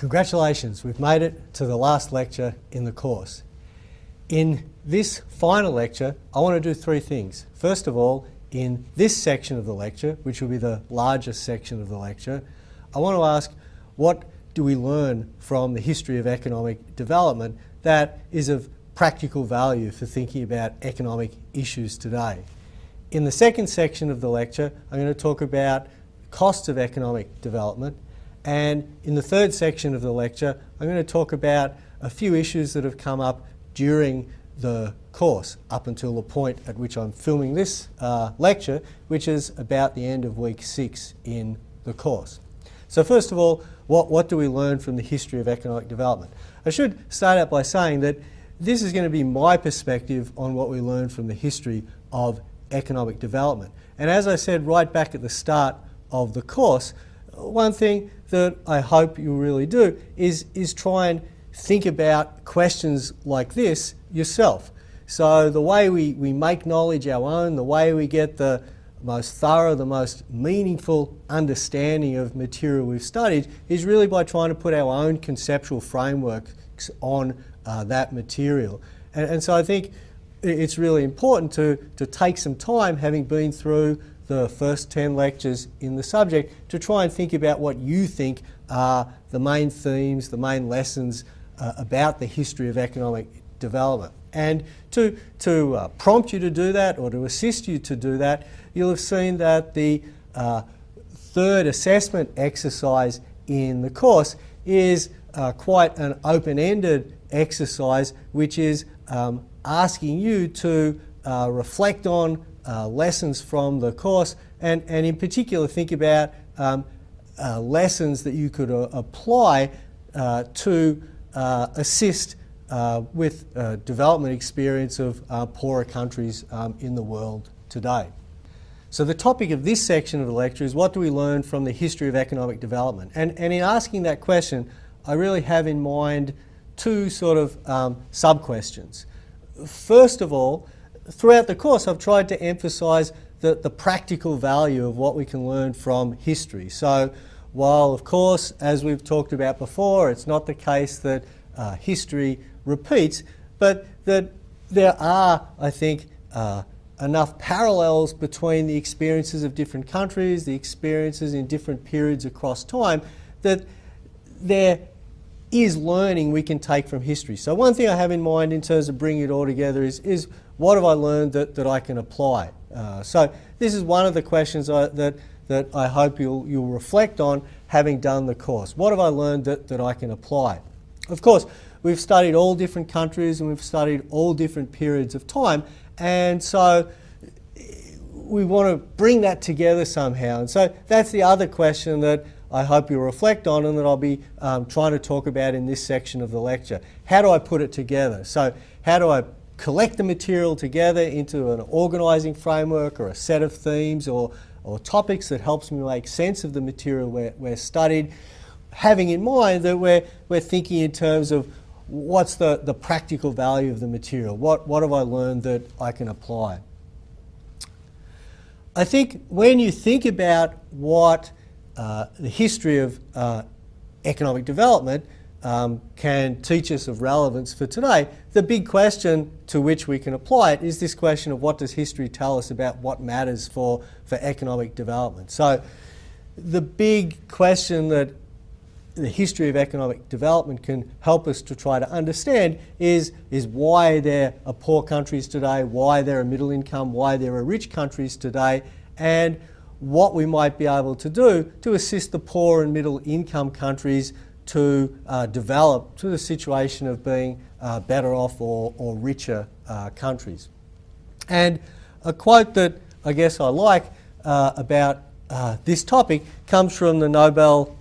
Congratulations, we've made it to the last lecture in the course. In this final lecture, I want to do three things. First of all, in this section of the lecture, which will be the largest section of the lecture, I want to ask, what do we learn from the history of economic development that is of practical value for thinking about economic issues today? In the second section of the lecture, I'm going to talk about costs of economic development. And in the third section of the lecture, I'm going to talk about a few issues that have come up during the course up until the point at which I'm filming this lecture, which is about the end of week 6 in the course. So first of all, what do we learn from the history of economic development? I should start out by saying that this is going to be my perspective on what we learned from the history of economic development. And as I said right back at the start of the course, one thing that I hope you'll really do is try and think about questions like this yourself. So the way we make knowledge our own, the way we get the most thorough, the most meaningful understanding of material we've studied is really by trying to put our own conceptual frameworks on that material. And so I think it's really important to take some time, having been through the first 10 lectures in the subject, to try and think about what you think are the main themes, the main lessons about the history of economic development. And to prompt you to do that, or to assist you to do that, you'll have seen that the third assessment exercise in the course is quite an open-ended exercise, which is asking you to reflect on lessons from the course, and in particular think about lessons that you could apply to assist with development experience of poorer countries in the world today. So the topic of this section of the lecture is, what do we learn from the history of economic development? And in asking that question, I really have in mind two sort of sub-questions. First of all, throughout the course I've tried to emphasise the practical value of what we can learn from history. So while of course, as we've talked about before, it's not the case that history repeats, but that there are, I think, enough parallels between the experiences of different countries, the experiences in different periods across time, that there is learning we can take from history. So one thing I have in mind in terms of bringing it all together is what have I learned that I can apply? So this is one of the questions that I hope you'll reflect on, having done the course. What have I learned that I can apply? Of course, we've studied all different countries and we've studied all different periods of time, and so we want to bring that together somehow. And so that's the other question that I hope you'll reflect on, and that I'll be trying to talk about in this section of the lecture. How do I put it together? So how do I collect the material together into an organising framework, or a set of themes or topics that helps me make sense of the material we're studied, having in mind that we're thinking in terms of what's the practical value of the material? What have I learned that I can apply? I think when you think about what the history of economic development can teach us of relevance for today, the big question to which we can apply it is this question of, what does history tell us about what matters for economic development? So the big question that the history of economic development can help us to try to understand is why there are poor countries today, why there are middle income, why there are rich countries today, and what we might be able to do to assist the poor and middle income countries to develop to the situation of being better off or richer countries. And a quote that I guess I like about this topic comes from the Nobel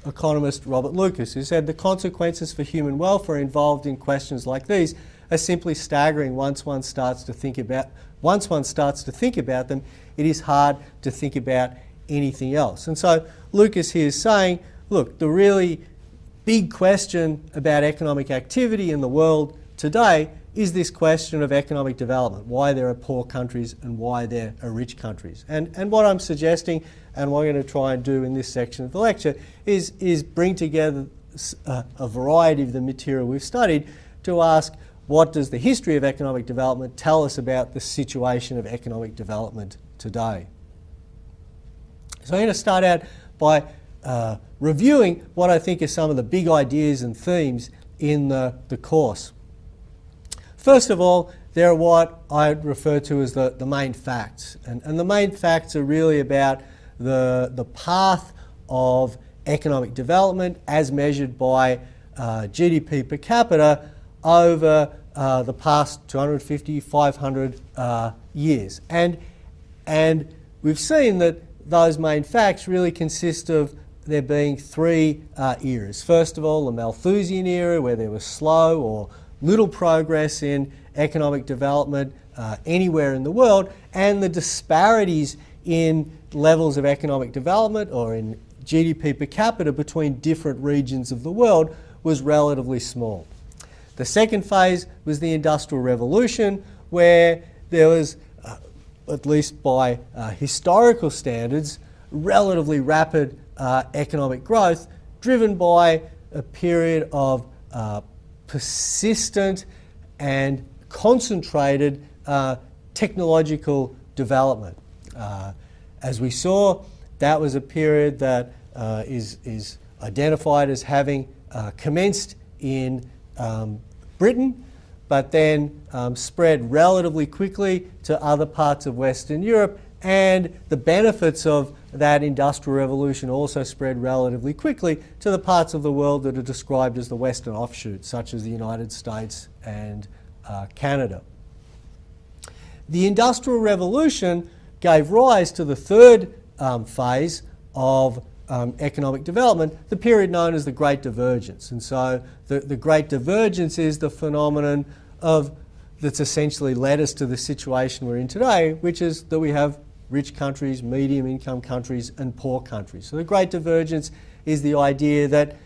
economist Robert Lucas, who said, "The consequences for human welfare involved in questions like these are simply staggering once one starts to think about them. It is hard to think about anything else." And so Lucas here is saying, look, the really big question about economic activity in the world today is this question of economic development, why there are poor countries and why there are rich countries. And what I'm suggesting, and what I'm going to try and do in this section of the lecture, is bring together a variety of the material we've studied to ask, what does the history of economic development tell us about the situation of economic development today? So I'm going to start out by reviewing what I think are some of the big ideas and themes in the course. First of all, there are what I refer to as the main facts. And the main facts are really about the path of economic development as measured by GDP per capita over the past 250, 500 years. And we've seen that those main facts really consist of there being three eras. First of all, the Malthusian era, where there was slow or little progress in economic development anywhere in the world, and the disparities in levels of economic development or in GDP per capita between different regions of the world was relatively small. The second phase was the Industrial Revolution, where there was, at least by historical standards, relatively rapid economic growth driven by a period of persistent and concentrated technological development. As we saw, that was a period that is identified as having commenced in Britain, but then spread relatively quickly to other parts of Western Europe, and the benefits of that Industrial Revolution also spread relatively quickly to the parts of the world that are described as the Western offshoots, such as the United States and Canada. The Industrial Revolution gave rise to the third phase of economic development, the period known as the Great Divergence. And so the Great Divergence is the phenomenon that's essentially led us to the situation we're in today, which is that we have rich countries, medium income countries, and poor countries. So the Great Divergence is the idea that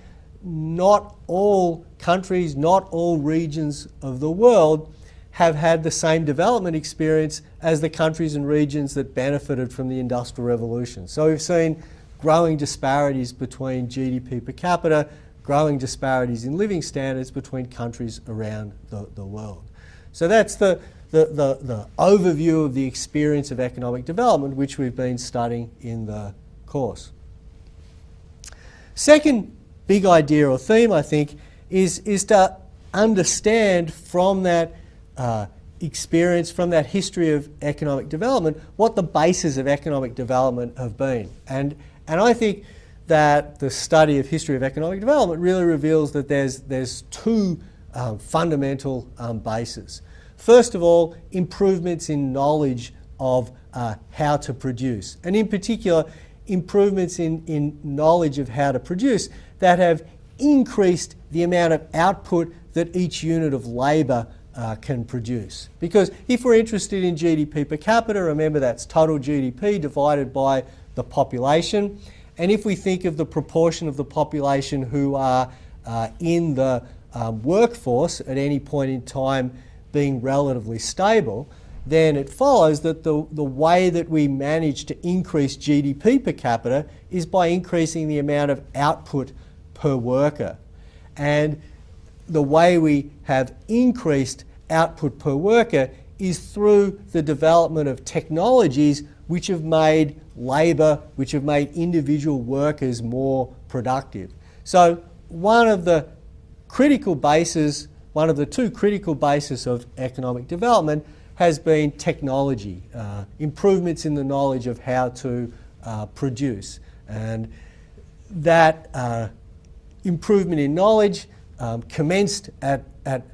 not all countries, not all regions of the world have had the same development experience as the countries and regions that benefited from the Industrial Revolution. So we've seen growing disparities between GDP per capita, growing disparities in living standards between countries around the world. So that's the overview of the experience of economic development, which we've been studying in the course. Second big idea or theme, I think, is to understand from that experience, from that history of economic development, what the bases of economic development have been. And I think that the study of history of economic development really reveals that there's two fundamental bases. First of all, improvements in knowledge of how to produce, and in particular, improvements in knowledge of how to produce that have increased the amount of output that each unit of labour can produce. Because if we're interested in GDP per capita, remember that's total GDP divided by the population. And if we think of the proportion of the population who are in the workforce at any point in time being relatively stable, then it follows that the way that we manage to increase GDP per capita is by increasing the amount of output per worker. And the way we have increased output per worker is through the development of technologies which have made labour, which have made individual workers more productive. So one of the two critical bases of economic development has been technology, improvements in the knowledge of how to produce. And that improvement in knowledge commenced at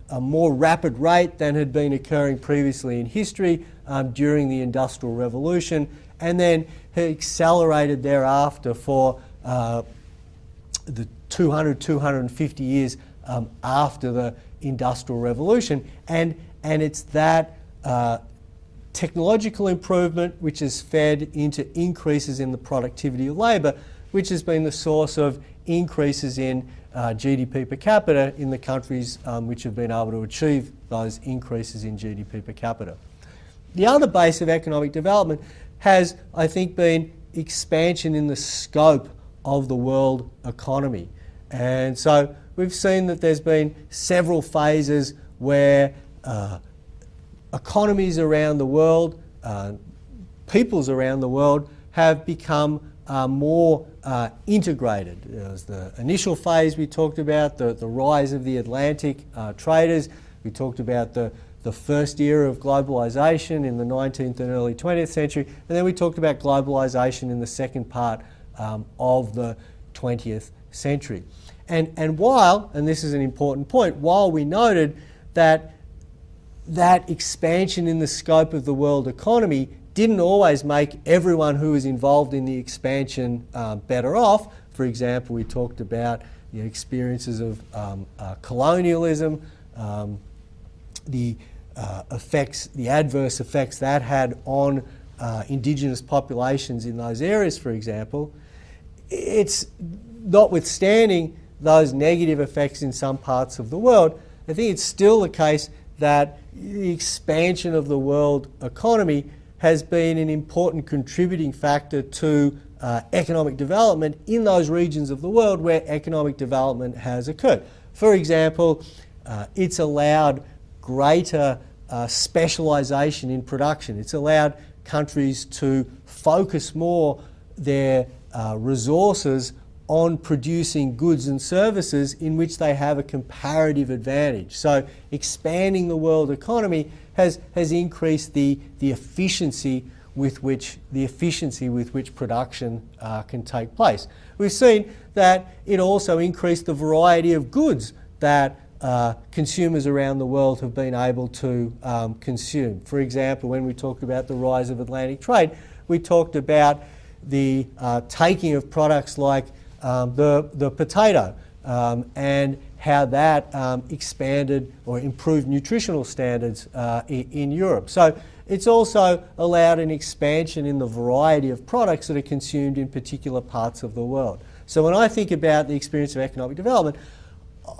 a more rapid rate than had been occurring previously in history during the Industrial Revolution, and then accelerated thereafter for the 250 years after the Industrial Revolution. And it's that technological improvement which has fed into increases in the productivity of labour, which has been the source of increases in GDP per capita in the countries which have been able to achieve those increases in GDP per capita. The other base of economic development has, I think, been expansion in the scope of the world economy. And so we've seen that there's been several phases where economies around the world, peoples around the world have become more integrated. There was the initial phase we talked about, the rise of the Atlantic traders. We talked about the first era of globalisation in the 19th and early 20th century, and then we talked about globalisation in the second part of the 20th century. And while, and this is an important point, while we noted that expansion in the scope of the world economy didn't always make everyone who was involved in the expansion better off. For example, we talked about the experiences of colonialism, the adverse effects that had on indigenous populations in those areas, for example. It's notwithstanding those negative effects in some parts of the world, I think it's still the case that the expansion of the world economy has been an important contributing factor to economic development in those regions of the world where economic development has occurred. For example, it's allowed greater specialisation in production. It's allowed countries to focus more their resources on producing goods and services in which they have a comparative advantage. So expanding the world economy has increased the efficiency with which production can take place. We've seen that it also increased the variety of goods that consumers around the world have been able to consume. For example, when we talked about the rise of Atlantic trade, we talked about the taking of products like the potato and how that expanded or improved nutritional standards in Europe. So it's also allowed an expansion in the variety of products that are consumed in particular parts of the world. So when I think about the experience of economic development,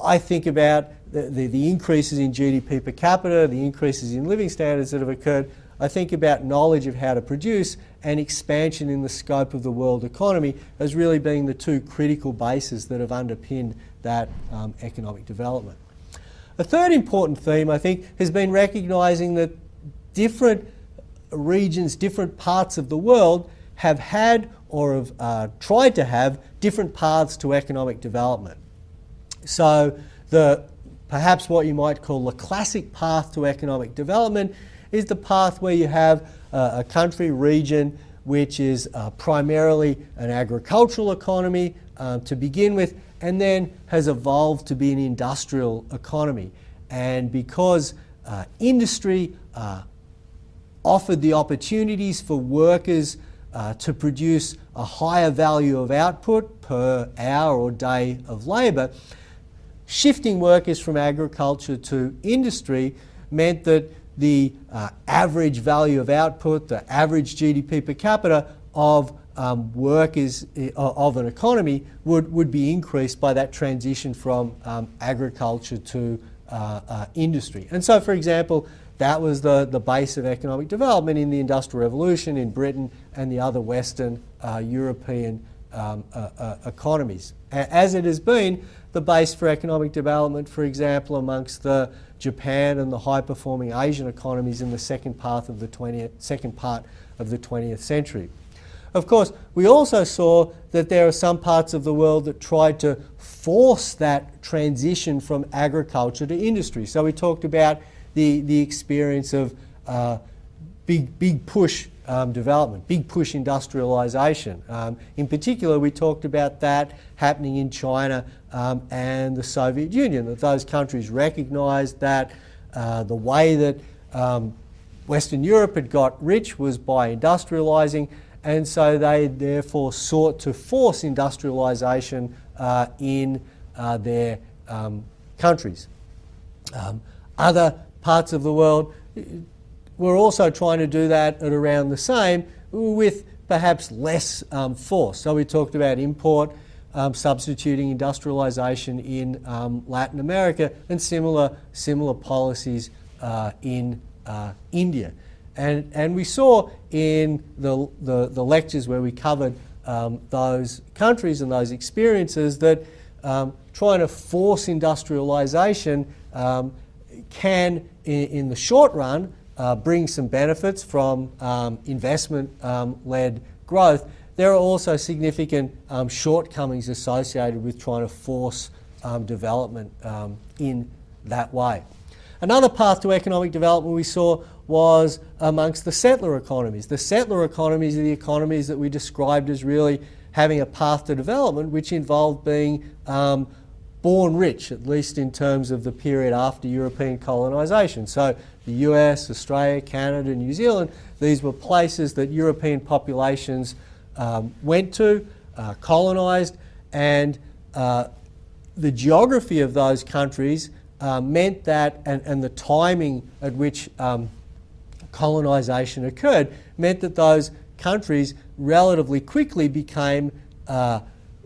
I think about the increases in GDP per capita, the increases in living standards that have occurred. I think about knowledge of how to produce and expansion in the scope of the world economy as really being the two critical bases that have underpinned that economic development. A third important theme, I think, has been recognising that different regions, different parts of the world have had or have tried to have different paths to economic development. So perhaps what you might call the classic path to economic development is the path where you have a country region which is primarily an agricultural economy to begin with, and then has evolved to be an industrial economy. And because industry offered the opportunities for workers to produce a higher value of output per hour or day of labour, shifting workers from agriculture to industry meant that the average value of output, the average GDP per capita of workers of an economy would be increased by that transition from agriculture to industry. And so, for example, that was the base of economic development in the Industrial Revolution in Britain and the other Western European economies. As it has been the base for economic development, for example, amongst the Japan and the high-performing Asian economies in the second part of the 20th century. Of course, we also saw that there are some parts of the world that tried to force that transition from agriculture to industry. So we talked about the experience of big push development, big push industrialisation. In particular, we talked about that happening in China and the Soviet Union, that those countries recognised that the way that Western Europe had got rich was by industrialising, and so they therefore sought to force industrialisation in their countries. Other parts of the world were also trying to do that at around the same, with perhaps less force. So we talked about import substituting industrialisation in Latin America, and similar policies in India. And we saw in the lectures where we covered those countries and those experiences that trying to force industrialisation can, in the short run, bring some benefits from investment-led growth. There are also significant shortcomings associated with trying to force development in that way. Another path to economic development we saw was amongst the settler economies. The settler economies are the economies that we described as really having a path to development which involved being born rich, at least in terms of the period after European colonisation. So the US, Australia, Canada, New Zealand, these were places that European populations went to, colonised, and the geography of those countries meant that, and the timing at which colonisation occurred, meant that those countries relatively quickly became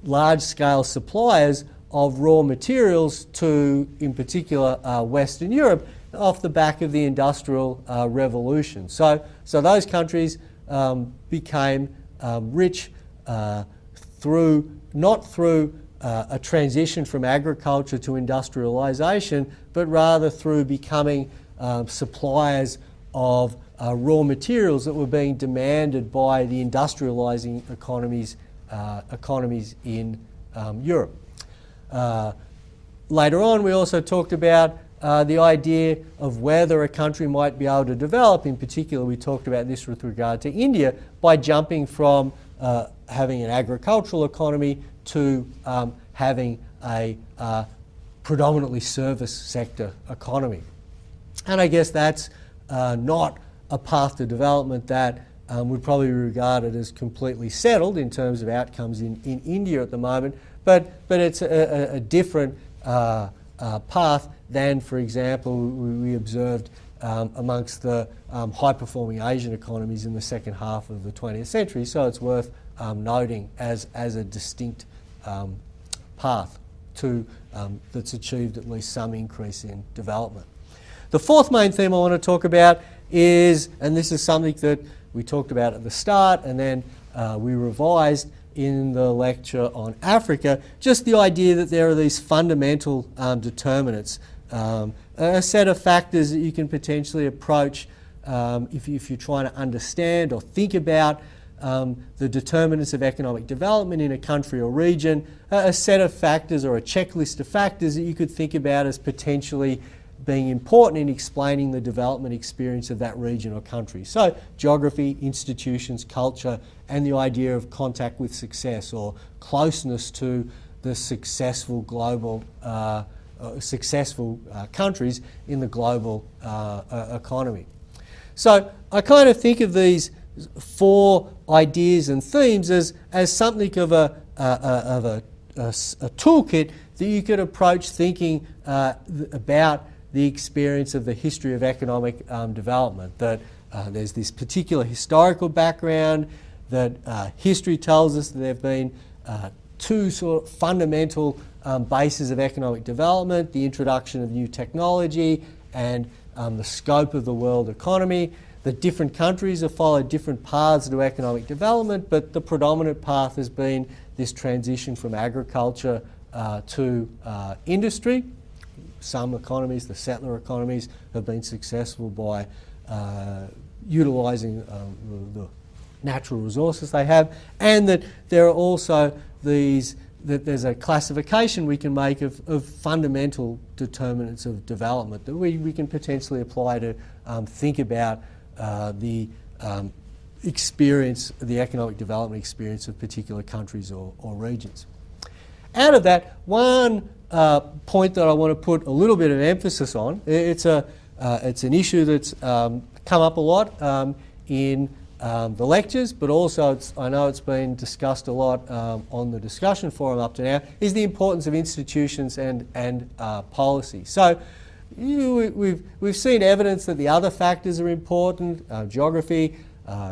large-scale suppliers of raw materials to, in particular, Western Europe, off the back of the Industrial Revolution. So those countries became rich not through a transition from agriculture to industrialisation, but rather through becoming suppliers of raw materials that were being demanded by the industrialising economies in Europe. Later on, we also talked about the idea of whether a country might be able to develop. In particular, we talked about this with regard to India, by jumping from having an agricultural economy to having a predominantly service sector economy. And I guess that's not a path to development that would probably be regarded as completely settled in terms of outcomes in India at the moment, but it's a different path than, for example, we observed amongst the high-performing Asian economies in the second half of the 20th century. So it's worth noting as a distinct path to that's achieved at least some increase in development. The fourth main theme I want to talk about is, and this is something that we talked about at the start and then we revised in the lecture on Africa, just the idea that there are these fundamental determinants, a set of factors that you can potentially approach if you're trying to understand or think about the determinants of economic development in a country or region, a set of factors or a checklist of factors that you could think about as potentially being important in explaining the development experience of that region or country. So geography, institutions, culture, and the idea of contact with success or closeness to the successful global countries in the global economy. So I kind of think of these four ideas and themes as something of a toolkit that you could approach thinking about the experience of the history of economic development. That there's this particular historical background, that history tells us that there have been two sort of fundamental bases of economic development: the introduction of new technology and the scope of the world economy. The different countries have followed different paths to economic development, but the predominant path has been this transition from agriculture to industry. Some economies, the settler economies, have been successful by utilising the natural resources they have, and that there are also these, that there's a classification we can make of fundamental determinants of development that we can potentially apply to think about the experience, the economic development experience of particular countries or regions. Out of that, one point that I want to put a little bit of emphasis on, it's an issue that's come up a lot in the lectures, but also I know it's been discussed a lot on the discussion forum up to now, is the importance of institutions and policy. So we've seen evidence that the other factors are important: geography,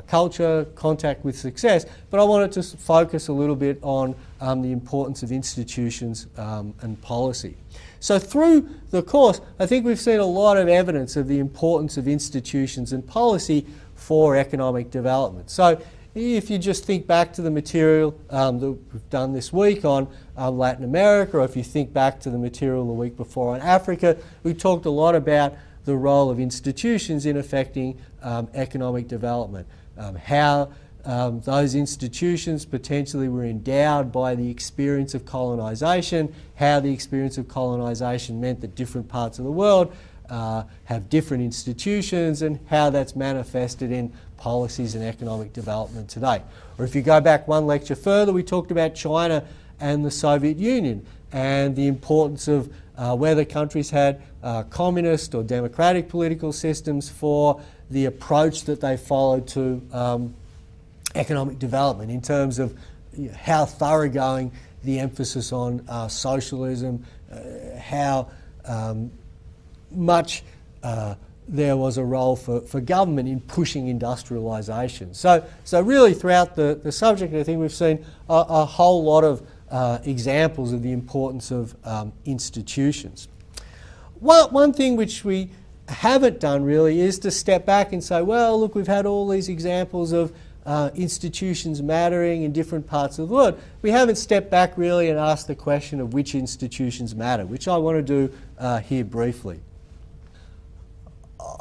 culture, contact with success, but I wanted to focus a little bit on the importance of institutions and policy. So through the course, I think we've seen a lot of evidence of the importance of institutions and policy for economic development. So if you just think back to the material that we've done this week on Latin America, or if you think back to the material the week before on Africa, we talked a lot about the role of institutions in affecting economic development, how those institutions potentially were endowed by the experience of colonisation, how the experience of colonisation meant that different parts of the world have different institutions, and how that's manifested in policies and economic development today. Or if you go back one lecture further, we talked about China and the Soviet Union and the importance of whether countries had communist or democratic political systems for the approach that they followed to economic development in terms of how thoroughgoing the emphasis on socialism, how much there was a role for government in pushing industrialisation. So really throughout the subject, I think we've seen a whole lot of examples of the importance of institutions. One thing which we haven't done really is to step back and say, well, look, we've had all these examples of institutions mattering in different parts of the world. We haven't stepped back really and asked the question of which institutions matter, which I want to do here briefly.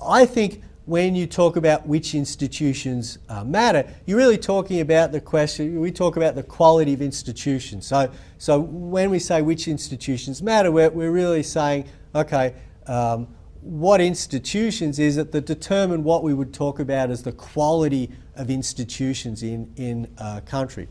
I think when you talk about which institutions matter, you're really talking about the question, we talk about the quality of institutions. So when we say which institutions matter, we're really saying, okay, what institutions is it that determine what we would talk about as the quality of institutions in a country.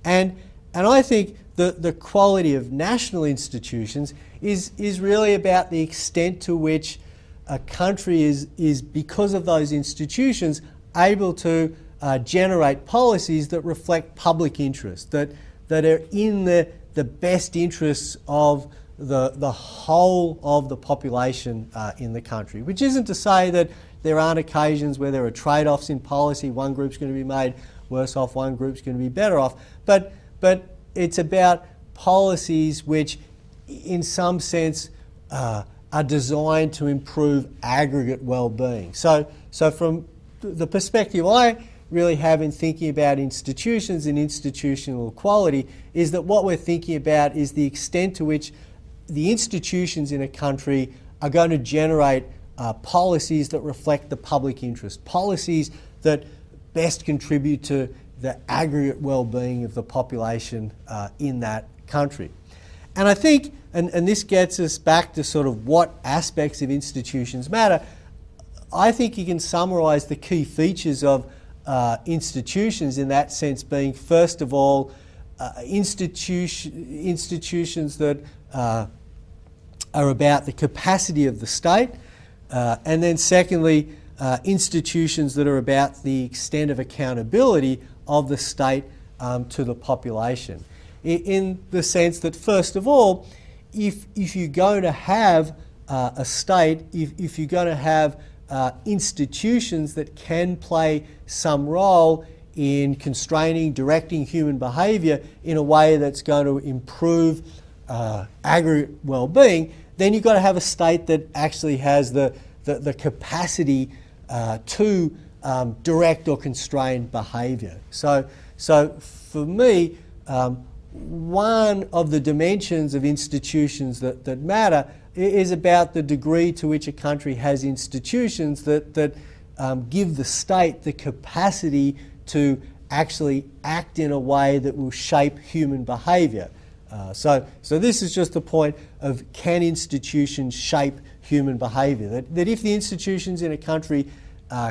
And I think the quality of national institutions is really about the extent to which a country is because of those institutions able to generate policies that reflect public interest, that are in the best interests of the whole of the population in the country. Which isn't to say that there aren't occasions where there are trade-offs in policy. One group's going to be made worse off, one group's going to be better off. But it's about policies which, in some sense, are designed to improve aggregate well-being. So from the perspective I really have in thinking about institutions and institutional quality is that what we're thinking about is the extent to which the institutions in a country are going to generate policies that reflect the public interest, policies that best contribute to the aggregate well-being of the population in that country. And I think, and this gets us back to sort of what aspects of institutions matter, I think you can summarise the key features of institutions in that sense being, first of all, institutions that are about the capacity of the state, and then secondly, institutions that are about the extent of accountability of the state to the population. In the sense that, first of all, if you're going to have a state, if you're going to have institutions that can play some role in constraining, directing human behaviour in a way that's going to improve aggregate well-being, then you've got to have a state that actually has the capacity to direct or constrain behaviour. So for me, one of the dimensions of institutions that matter is about the degree to which a country has institutions that give the state the capacity to actually act in a way that will shape human behaviour. So this is just the point of, can institutions shape human behaviour? That if the institutions in a country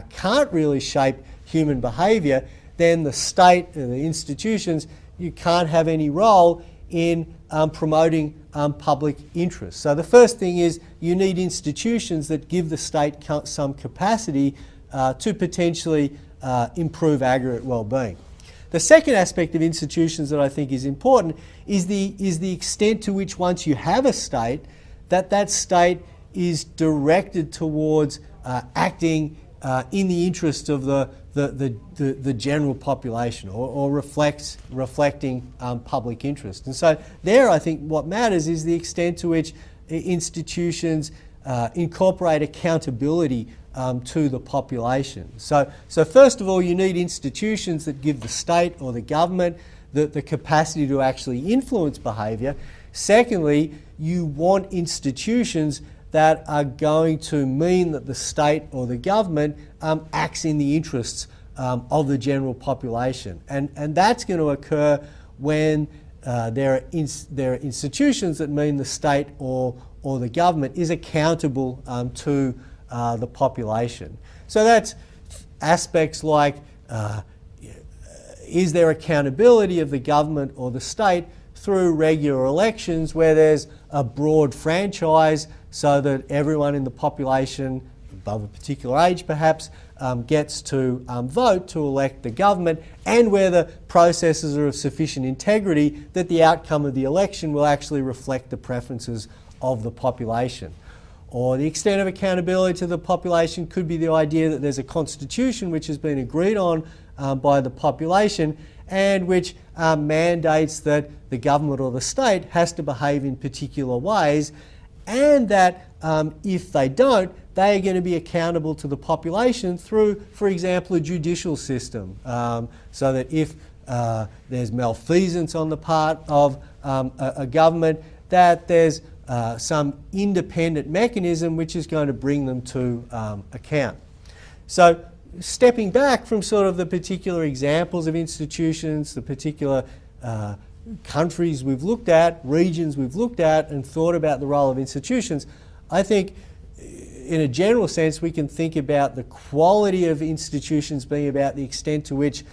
can't really shape human behaviour, then the state and the institutions, you can't have any role in promoting public interest. So the first thing is you need institutions that give the state some capacity to potentially improve aggregate well-being. The second aspect of institutions that I think is important is the extent to which, once you have a state, that state is directed towards acting in the interest of the general population, or reflecting public interest. And so there, I think what matters is the extent to which institutions incorporate accountability to the population. So first of all, you need institutions that give the state or the government the capacity to actually influence behaviour. Secondly, you want institutions that are going to mean that the state or the government acts in the interests of the general population. And that's going to occur when there are institutions that mean the state or the government is accountable to the population. So that's aspects like is there accountability of the government or the state through regular elections where there's a broad franchise so that everyone in the population above a particular age perhaps gets to vote to elect the government, and where the processes are of sufficient integrity that the outcome of the election will actually reflect the preferences of the population. Or the extent of accountability to the population could be the idea that there's a constitution which has been agreed on by the population and which mandates that the government or the state has to behave in particular ways, and that if they don't, they are going to be accountable to the population through, for example, a judicial system, so that if there's malfeasance on the part of a government, that there's some independent mechanism which is going to bring them to account. So stepping back from sort of the particular examples of institutions, the particular countries we've looked at, regions we've looked at and thought about the role of institutions, I think in a general sense we can think about the quality of institutions being about the extent to which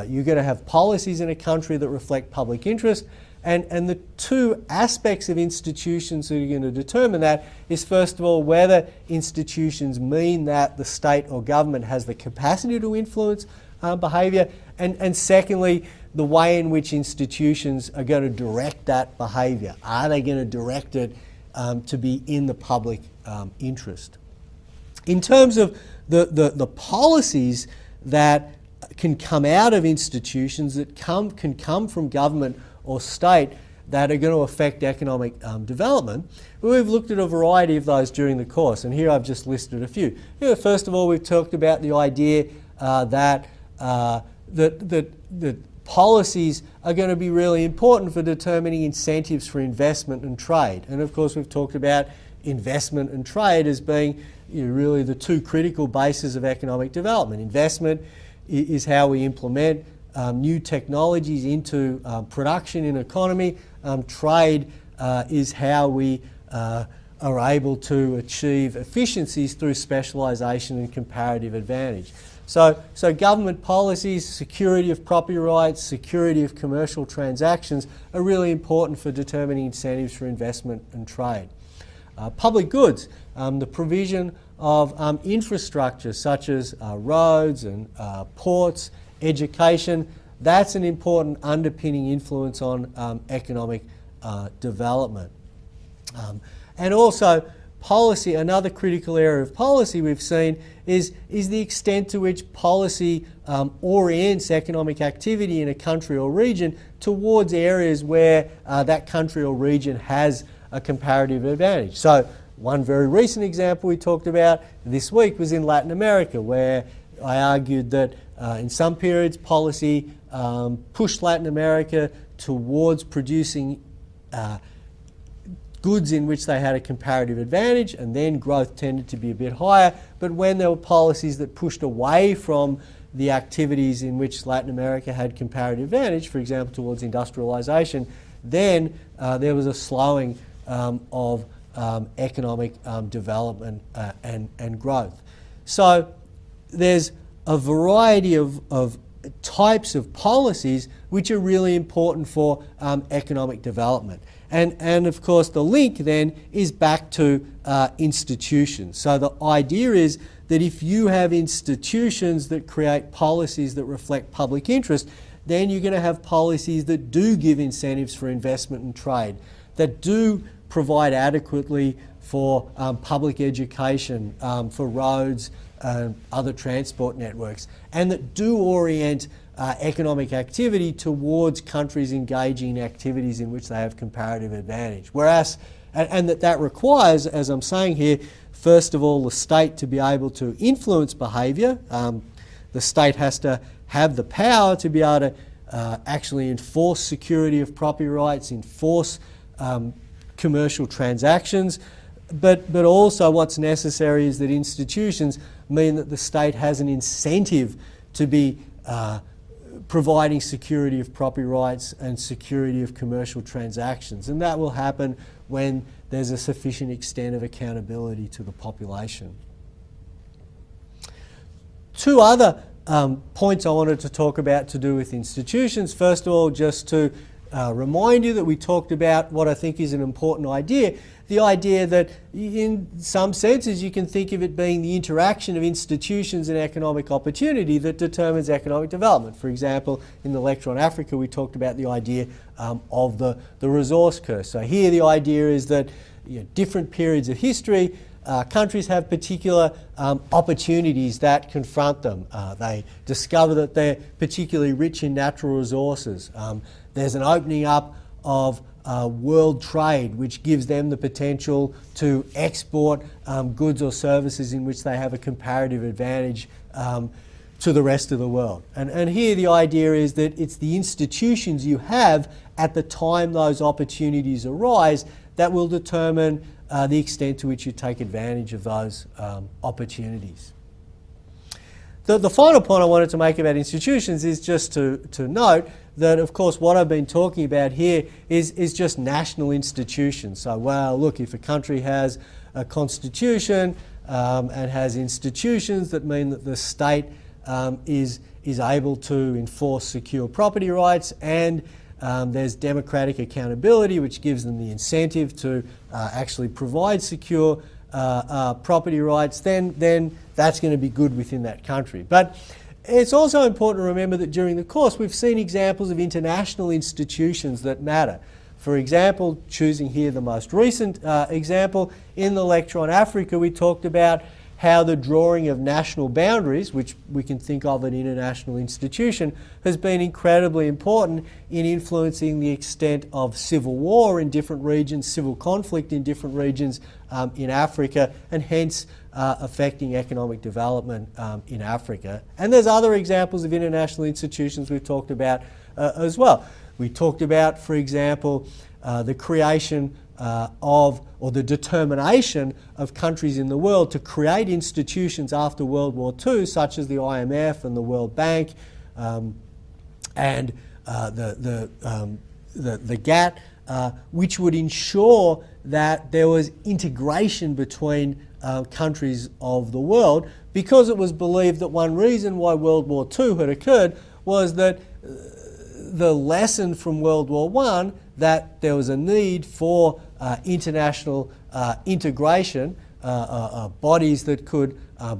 you're going to have policies in a country that reflect public interest. And the two aspects of institutions that are going to determine that is, first of all, whether institutions mean that the state or government has the capacity to influence behaviour, and secondly, the way in which institutions are going to direct that behaviour. Are they going to direct it to be in the public interest? In terms of the policies that can come out of institutions, that can come from government or state, that are going to affect economic development, we've looked at a variety of those during the course, and here I've just listed a few. First of all, we've talked about the idea that policies are going to be really important for determining incentives for investment and trade. And of course, we've talked about investment and trade as being really the two critical bases of economic development. Investment is how we implement new technologies into production in economy. Trade is how we are able to achieve efficiencies through specialisation and comparative advantage. So government policies, security of property rights, security of commercial transactions are really important for determining incentives for investment and trade. Public goods, the provision of infrastructure such as roads and ports, education, that's an important underpinning influence on economic development. And also policy, another critical area of policy we've seen is the extent to which policy orients economic activity in a country or region towards areas where that country or region has a comparative advantage. So one very recent example we talked about this week was in Latin America, where I argued that in some periods policy pushed Latin America towards producing goods in which they had a comparative advantage, and then growth tended to be a bit higher. But when there were policies that pushed away from the activities in which Latin America had comparative advantage, for example towards industrialisation, then there was a slowing of economic development and growth. So there's a variety of types of policies which are really important for economic development. And of course the link then is back to institutions. So the idea is that if you have institutions that create policies that reflect public interest, then you're going to have policies that do give incentives for investment and trade, that do provide adequately for public education, for roads, other transport networks, and that do orient economic activity towards countries engaging in activities in which they have comparative advantage. Whereas, and that requires, as I'm saying here, first of all, the state to be able to influence behaviour. The state has to have the power to be able to actually enforce security of property rights, enforce commercial transactions, but also what's necessary is that institutions mean that the state has an incentive to be providing security of property rights and security of commercial transactions, and that will happen when there's a sufficient extent of accountability to the population. Two other points I wanted to talk about to do with institutions. First of all, just to remind you that we talked about what I think is an important idea, the idea that in some senses you can think of it being the interaction of institutions and economic opportunity that determines economic development. For example, in the lecture on Africa we talked about the idea of the resource curse. So here the idea is that different periods of history, countries have particular opportunities that confront them. They discover that they're particularly rich in natural resources. There's an opening up of world trade which gives them the potential to export goods or services in which they have a comparative advantage to the rest of the world. And here the idea is that it's the institutions you have at the time those opportunities arise that will determine the extent to which you take advantage of those opportunities. The final point I wanted to make about institutions is just to note that, of course, what I've been talking about here is just national institutions. So, well, look, if a country has a constitution and has institutions that mean that the state is able to enforce secure property rights, and there's democratic accountability which gives them the incentive to actually provide secure property rights, then that's going to be good within that country. But it's also important to remember that during the course we've seen examples of international institutions that matter. For example, choosing here the most recent example, in the lecture on Africa we talked about how the drawing of national boundaries, which we can think of an international institution, has been incredibly important in influencing the extent of civil war in different regions, civil conflict in different regions in Africa, and hence affecting economic development in Africa. And there's other examples of international institutions we've talked about as well. We talked about, for example, the creation or the determination of countries in the world to create institutions after World War II, such as the IMF and the World Bank and the GATT, which would ensure that there was integration between countries of the world, because it was believed that one reason why World War II had occurred was that the lesson from World War I, that there was a need for international integration, bodies that could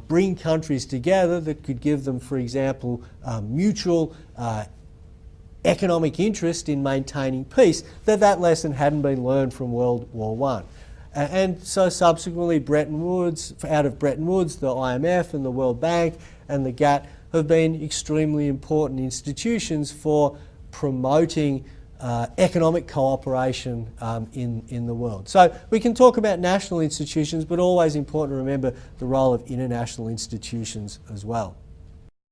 bring countries together, that could give them, for example, mutual economic interest in maintaining peace, that lesson hadn't been learned from World War I. And so subsequently out of Bretton Woods, the IMF and the World Bank and the GATT have been extremely important institutions for promoting economic cooperation in the world. So we can talk about national institutions, but always important to remember the role of international institutions as well.